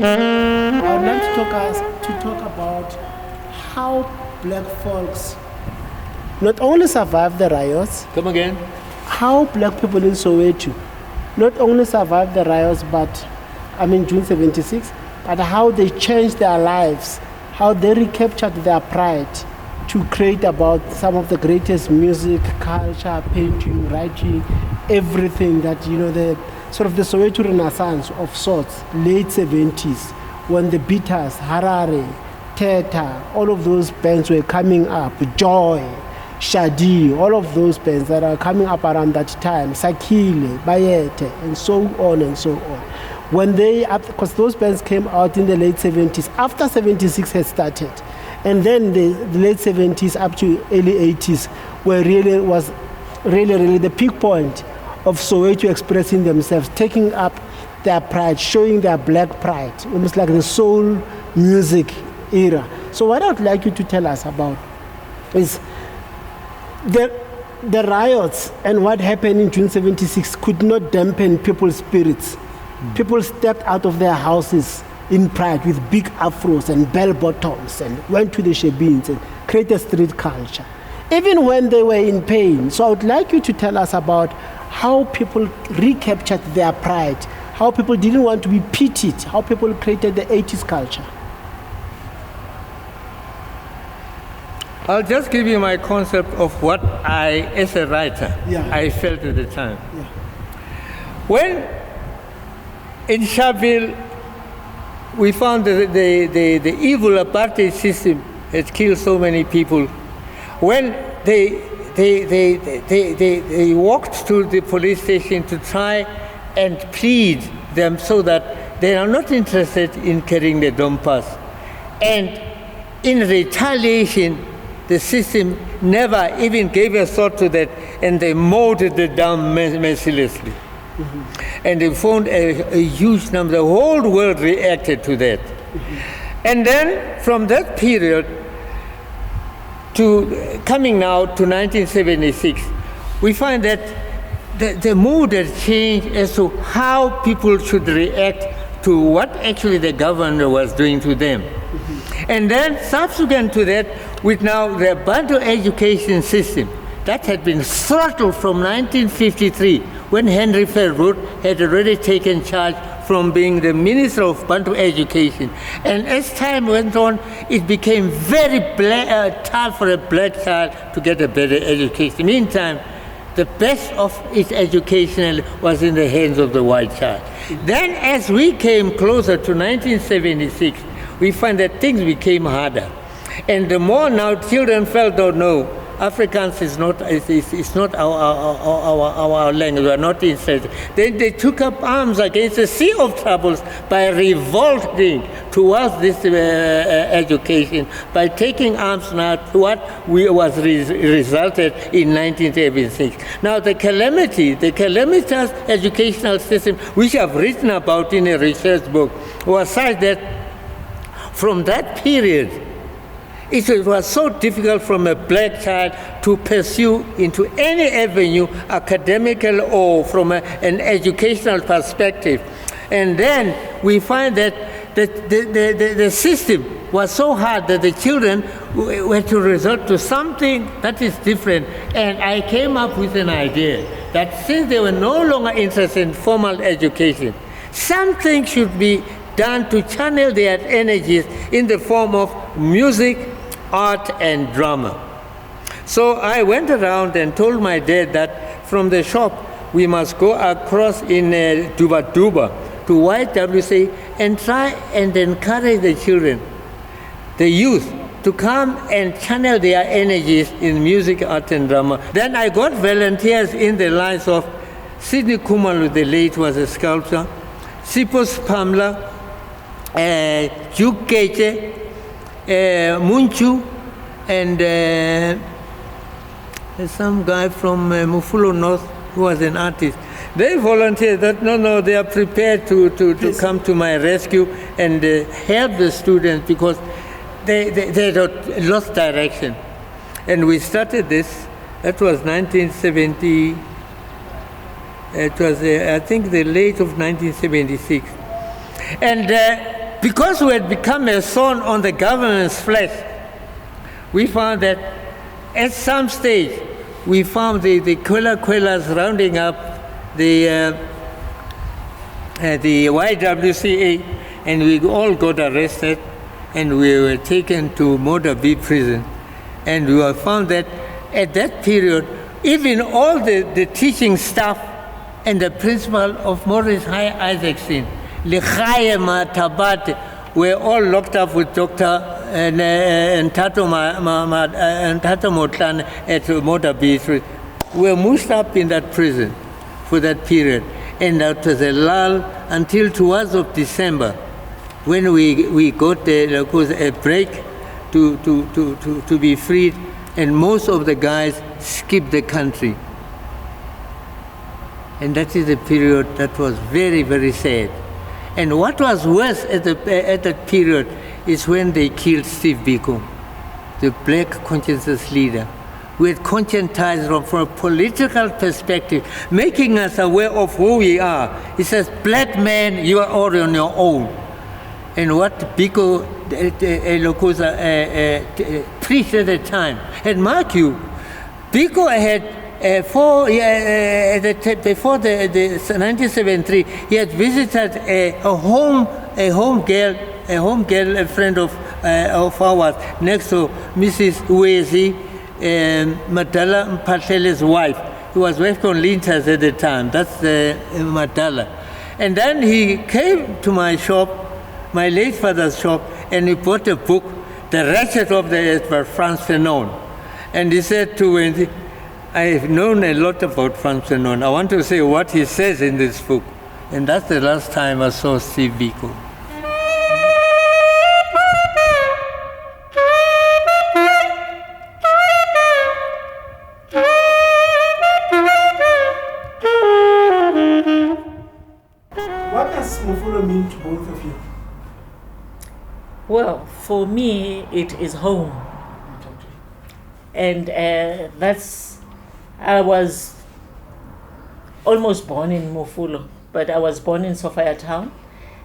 I would like to talk about how black folks not only survived the riots. Come again? How black people in Soweto not only survived the riots, June 76, but how they changed their lives, how they recaptured their pride to create about some of the greatest music, culture, painting, writing, everything that, the sort of the Soweto Renaissance of sorts, late 70s, when the Beaters, Harare, Teta, all of those bands were coming up, Joy, Shadi, all of those bands that are coming up around that time, Sakile, Bayete, and so on and so on. When because those bands came out in the late 70s, after 76 had started, and then the late 70s up to early 80s was really the peak point of Soweto expressing themselves, taking up their pride, showing their black pride, almost like the soul music era. So what I would like you to tell us about is the riots and what happened in June 76 could not dampen people's spirits. People stepped out of their houses in pride with big afros and bell bottoms and went to the shebeens and created street culture, even when they were in pain. So I would like you to tell us about how people recaptured their pride, how people didn't want to be pitied, how people created the 80s culture. I'll just give you my concept of what I, as a writer, I felt at the time. Yeah. When in Sharpeville, we found the evil apartheid system had killed so many people. When they walked to the police station to try and plead them so that they are not interested in carrying the dompas. And in retaliation, the system never even gave a thought to that, and they mowed it down mercilessly. Mm-hmm. And they found a huge number. The whole world reacted to that. Mm-hmm. And then from that period to coming now to 1976, we find that the mood has changed as to how people should react to what actually the governor was doing to them. Mm-hmm. And then subsequent to that, with now the Bantu education system that had been throttled from 1953, when Henry Fairwood had already taken charge from being the Minister of Bantu Education. And as time went on, it became very tough for a black child to get a better education. Meantime, the best of its education was in the hands of the white child. Then as we came closer to 1976, we find that things became harder. And the more now children felt, oh no, Afrikaans is not our language, we are not interested. Then they took up arms against the sea of troubles by revolting towards this education, by taking arms now to what resulted in 1976. Now the calamitous educational system, which I've written about in a research book, was such that from that period, it was so difficult from a black child to pursue into any avenue, academical or from an educational perspective. And then we find that the system was so hard that the children were to resort to something that is different. And I came up with an idea that since they were no longer interested in formal education, something should be done to channel their energies in the form of music, art and drama. So I went around and told my dad that from the shop we must go across in Duba to YWC and try and encourage the children, the youth, to come and channel their energies in music, art and drama. Then I got volunteers in the lines of Sidney Kumalu, the late, was a sculptor, Sipos Pamla, Juk Keche, Munchu, and some guy from Mofolo North who was an artist. They volunteered that they are prepared to come to my rescue and help the students because they had lost direction. And we started this. That was 1970. It was, I think, the late of 1976. And because we had become a thorn on the government's flesh, we found that at some stage, we found the Quellas rounding up the YWCA, and we all got arrested, and we were taken to Modabi prison. And we found that at that period, even all the teaching staff and the principal of Morris High Isaacson, Lekhaye Matabate, were all locked up with Dr. Tato Motlan at Modabi. We were mushed up in that prison for that period. And that was a lull until towards of December, when we got a break to be freed, and most of the guys skipped the country. And that is a period that was very, very sad. And what was worse at that period is when they killed Steve Biko, the black conscientious leader. We had conscientized from a political perspective, making us aware of who we are. He says, black man, you are all on your own. And what Biko preached at the time. And mark you, Biko had before the 1973, he had visited a home girl, a friend of ours, next to Mrs. Uwezi, Madala Mpatele's wife. He was working on linters at the time. That's Madala. And then he came to my shop, my late father's shop, and he bought a book, The Ratchet of the Earth by Frantz Fanon. And he said to Wendy, I've known a lot about Frantz Fanon. I want to say what he says in this book. And that's the last time I saw Steve Biko. What does Mofolo mean to both of you? Well, for me, it is home. And I was almost born in Mofolo, but I was born in Soweto town,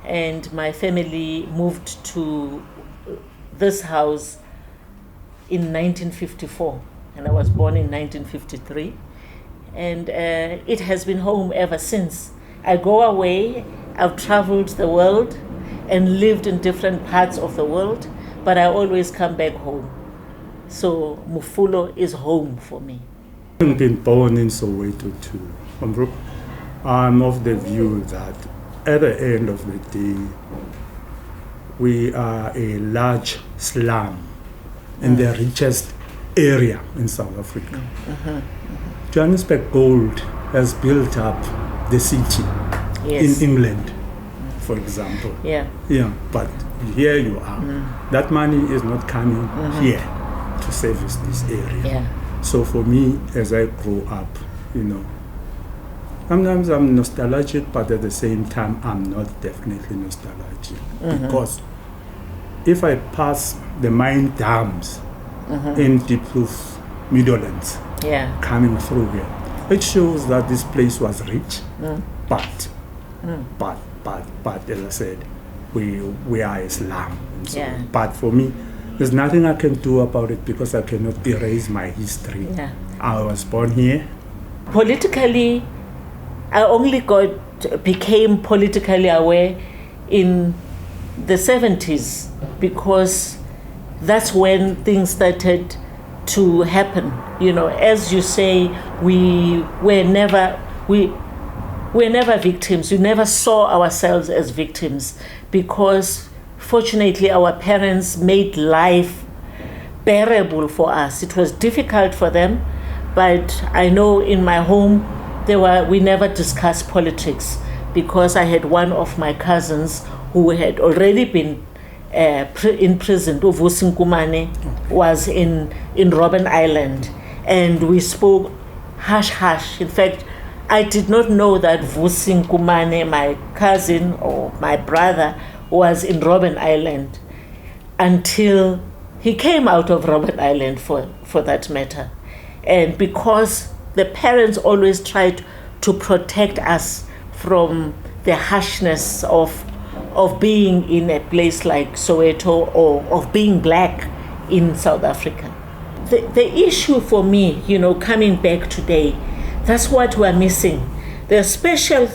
and my family moved to this house in 1954, and I was born in 1953. And it has been home ever since. I go away, I've traveled the world and lived in different parts of the world, but I always come back home. So Mofolo is home for me. I've been born in Soweto too. I'm of the view that at the end of the day, we are a large slum in the richest area in South Africa. Johannesburg Gold has built up the city in England, for example. Yeah, but here you are. That money is not coming here to service this area. yeah. So for me, as I grow up, sometimes I'm nostalgic, but at the same time, I'm not definitely nostalgic. Because if I pass the mine dams in Diepkloof, Midlands, coming through here, it shows that this place was rich, but as I said, we are a slum. So, but for me, there's nothing I can do about it because I cannot erase my history. I was born here. Politically, I only became politically aware in the 70s because that's when things started to happen. As you say, we were never victims. We never saw ourselves as victims because fortunately our parents made life bearable for us. It was difficult for them, but I know in my home we never discussed politics because I had one of my cousins who had already been in prison. Vusi Nkumane was in Robben Island, and we spoke hush. In fact, I did not know that Vusi Nkumane, my cousin or my brother, was in Robben Island until he came out of Robben Island for that matter. And because the parents always tried to protect us from the harshness of of being in a place like Soweto or of being black in South Africa. The issue for me, coming back today, that's what we're missing. The special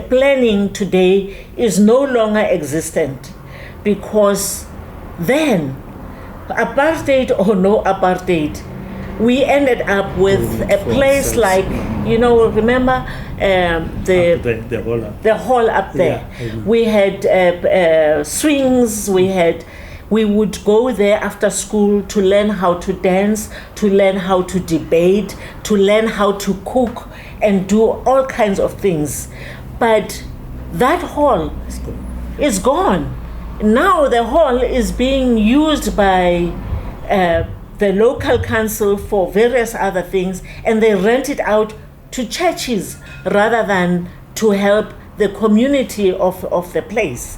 planning today is no longer existent, because then, apartheid or no apartheid, we ended up with a place like, remember the hall up there. Yeah, we had swings, we would go there after school to learn how to dance, to learn how to debate, to learn how to cook and do all kinds of things. But that hall is gone. Now the hall is being used by the local council for various other things, and they rent it out to churches rather than to help the community of the place.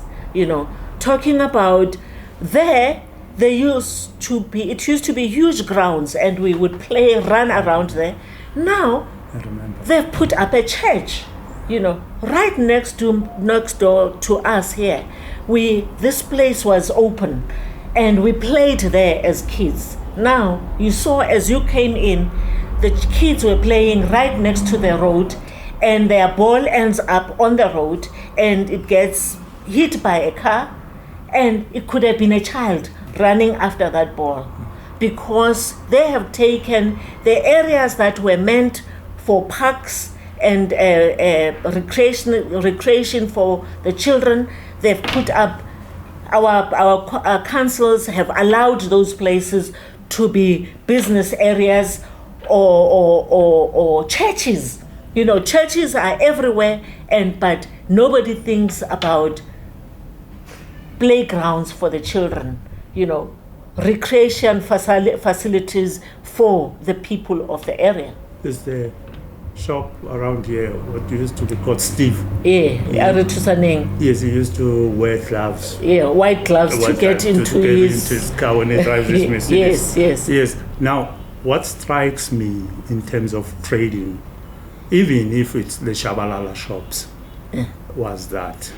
Talking about it used to be huge grounds, and we would run around there. Now they've put up a church, right next door to us here. This place was open, and we played there as kids. Now you saw as you came in, the kids were playing right next to the road, and their ball ends up on the road, and it gets hit by a car, and it could have been a child running after that ball, because they have taken the areas that were meant for parks and recreation for the children. They've put up, our councils have allowed those places to be business areas or churches. Churches are everywhere, but nobody thinks about playgrounds for the children, recreation facilities for the people of the area. There's the shop around here, what used to be called Steve. Yeah, yes, he used to wear gloves. Yeah, white gloves to get into his car when he drives his Mercedes. Yes. Now, what strikes me in terms of trading, even if it's the Shabalala shops, was that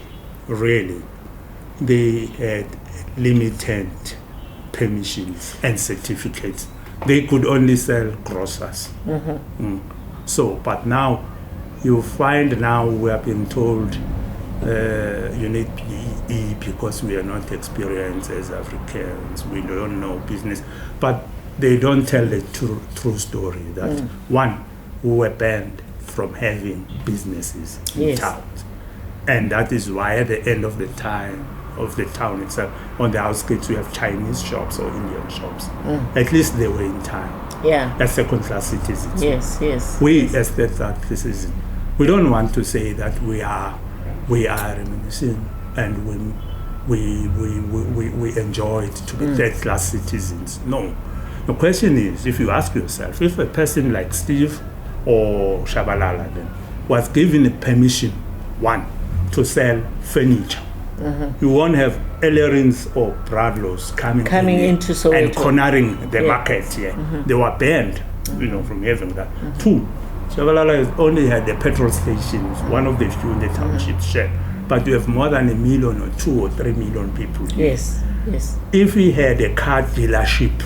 really they had limited permissions and certificates. They could only sell grocers. So, but now you find we are being told you need PE because we are not experienced as Africans. We don't know business. But they don't tell the true story that one, we were banned from having businesses in towns. And that is why at the end of the town itself, on the outskirts, we have Chinese shops or Indian shops. At least they were in town. Yeah. As second-class citizens. Yes. We, as third-class citizens, we don't want to say that we are reminiscing and we enjoy it to be third-class citizens. No. The question is, if you ask yourself, if a person like Steve or Shabalala then was given a permission, one, to sell furniture, you won't have Ellerins or Bradlows coming into Soweto and cornering the market here. They were banned, from having that. Two, Shabalala only had the petrol stations, one of the few in the township share. But you have more than 1 million or 2 or 3 million people here. Yes. If he had a car dealership,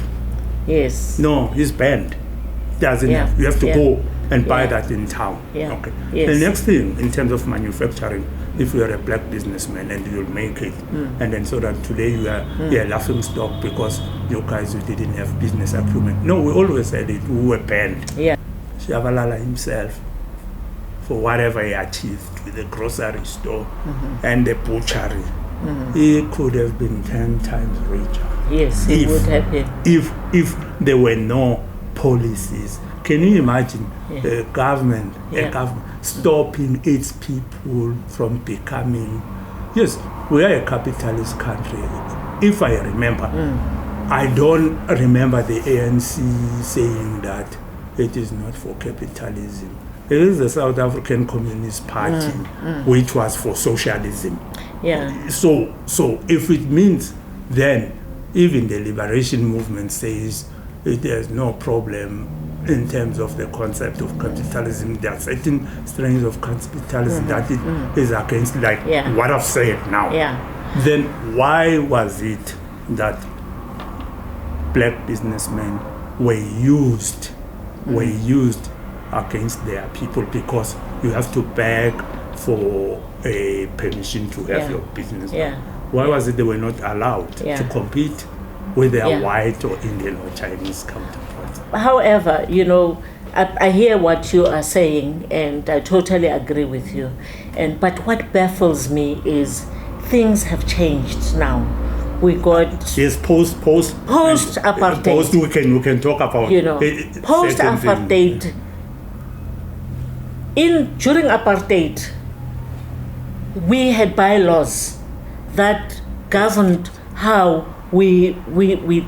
no, he's banned. Doesn't have. You have to go and buy that in town. Okay. The next thing, in terms of manufacturing, if you are a black businessman and you'll make it, and then so that today you are a laughing stock because you guys you didn't have business acumen. No, we always said it. We were banned. Yeah. Shabalala himself, for whatever he achieved with the grocery store and the butchery, he could have been 10 times richer. Yes, he would have been. If there were no policies. Can you imagine a government stopping its people from becoming... Yes, we are a capitalist country. If I remember, I don't remember the ANC saying that it is not for capitalism. It is the South African Communist Party, which was for socialism. Yeah. So if it means then, even the liberation movement says there's no problem in terms of the concept of capitalism. There are certain strains of capitalism that it is against, like what I've said now. Yeah. Then why was it that black businessmen were used against their people? Because you have to beg for a permission to have your business. Why was it they were not allowed to compete with their white or Indian or Chinese counterparts? However, I hear what you are saying, and I totally agree with you. But what baffles me is things have changed now. We got post apartheid. Post we can talk about post apartheid. During apartheid, we had bylaws that governed how we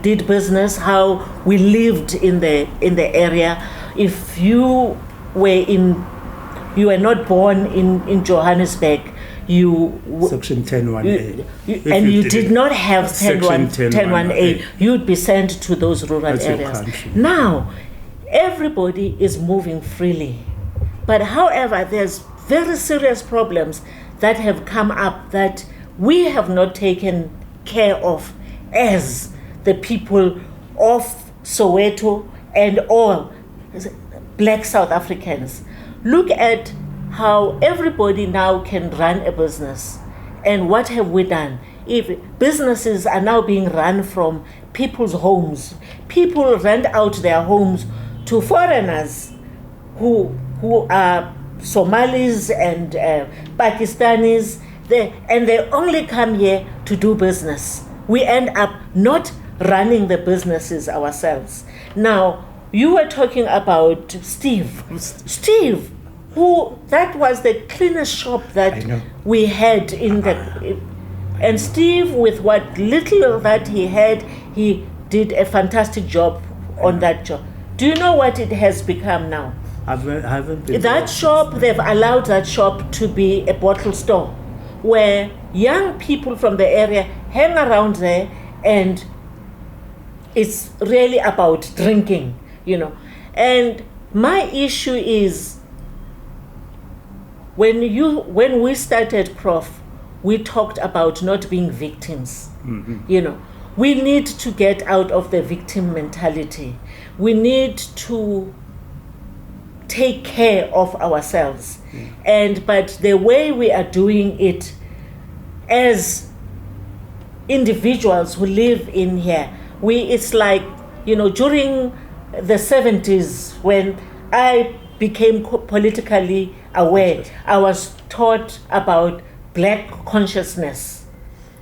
did business, how we lived in the area. If you were not born in Johannesburg, Section 10(1)A, and you did not have 10(1)A, you'd be sent to those rural areas. Now, everybody is moving freely, but however, there's very serious problems that have come up that we have not taken care of as the people of Soweto and all black South Africans. Look at how everybody now can run a business. And what have we done? If businesses are now being run from people's homes, people rent out their homes to foreigners who are Somalis and Pakistanis, and they only come here to do business. We end up not running the businesses ourselves. Now, you were talking about Steve, that was the cleanest shop that we had and Steve, with what little that he had, he did a fantastic job on that job. Do you know what it has become now? I haven't been that shop, they've allowed that shop to be a bottle store where young people from the area hang around there, and it's really about drinking, And my issue is, when we started Prof, we talked about not being victims. We need to get out of the victim mentality. We need to take care of ourselves. But the way we are doing it as individuals who live in here, it's like, during the 70s, when I became politically aware, I was taught about black consciousness,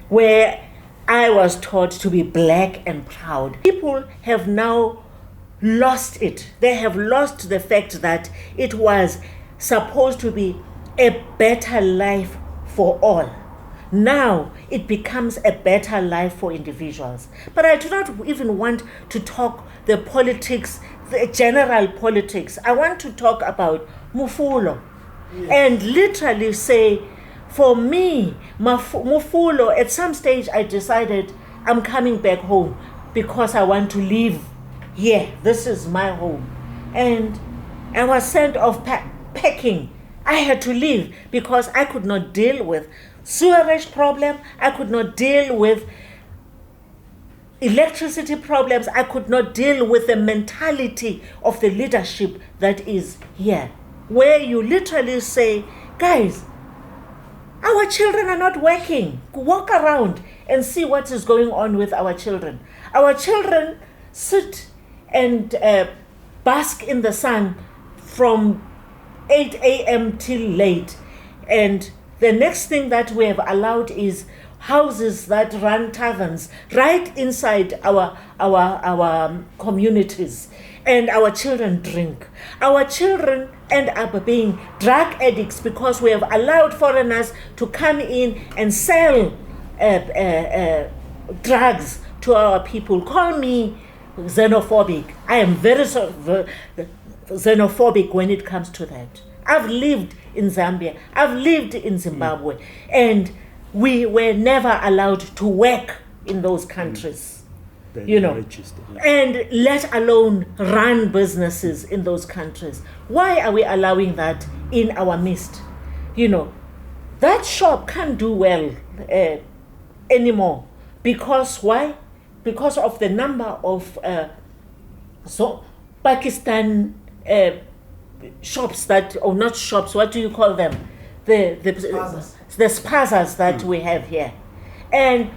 where I was taught to be black and proud. People have now lost it. They have lost the fact that it was supposed to be a better life for all. Now it becomes a better life for individuals. But I do not even want to talk the politics, the general politics. I want to talk about Mofolo. And literally say, for me, Mofolo, at some stage I decided I'm coming back home because I want to live here. This is my home. And I was sent off packing. I had to leave because I could not deal with sewerage problem. I could not deal with electricity problems. I could not deal with the mentality of the leadership that is here, where you literally say, guys, our children are not working. Walk around and see what is going on with our children. Our children sit and bask in the sun from 8 a.m. till late. And the next thing that we have allowed is houses that run taverns right inside our communities. And our children drink. Our children end up being drug addicts because we have allowed foreigners to come in and sell drugs to our people. Call me xenophobic. I am very xenophobic when it comes to that. I've lived in Zambia. I've lived in Zimbabwe. And we were never allowed to work in those countries. And let alone run businesses in those countries. Why are we allowing that in our midst? That shop can't do well. anymore. Because why? Because of the number of Pakistan shops that, or not shops, what do you call them? The spazas that we have here. And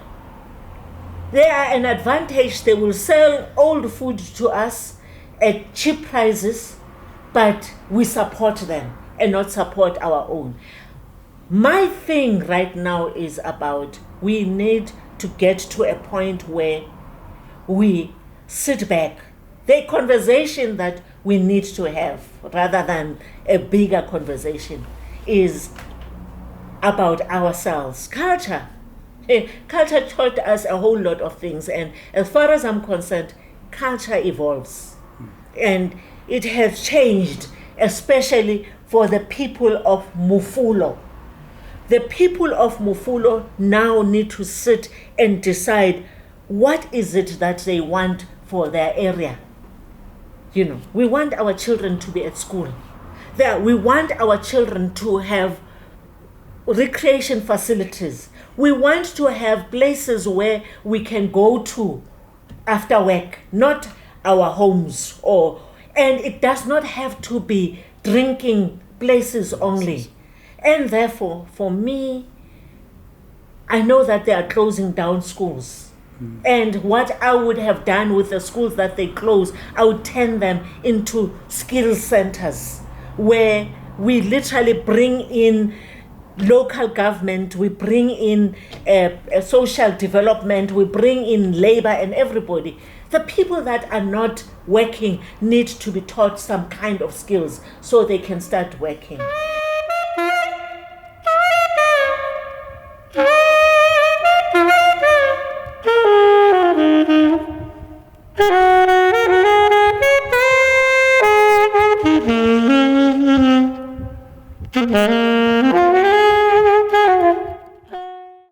they are an advantage. They will sell old food to us at cheap prices, but we support them and not support our own. My thing right now is about, we need to get to a point where we sit back. The conversation that we need to have, rather than a bigger conversation, is about ourselves. Culture. Culture taught us a whole lot of things, and as far as I'm concerned, culture evolves. And it has changed, especially for the people of Mofolo. The people of Mofolo now need to sit and decide what is it that they want for their area. You know, we want our children to be at school. We want our children to have recreation facilities. We want to have places where we can go to after work, not our homes, and it does not have to be drinking places only. And therefore, for me, I know that they are closing down schools. And what I would have done with the schools that they close, I would turn them into skill centers where we literally bring in local government, we bring in social development, we bring in labor and everybody. The people that are not working need to be taught some kind of skills so they can start working.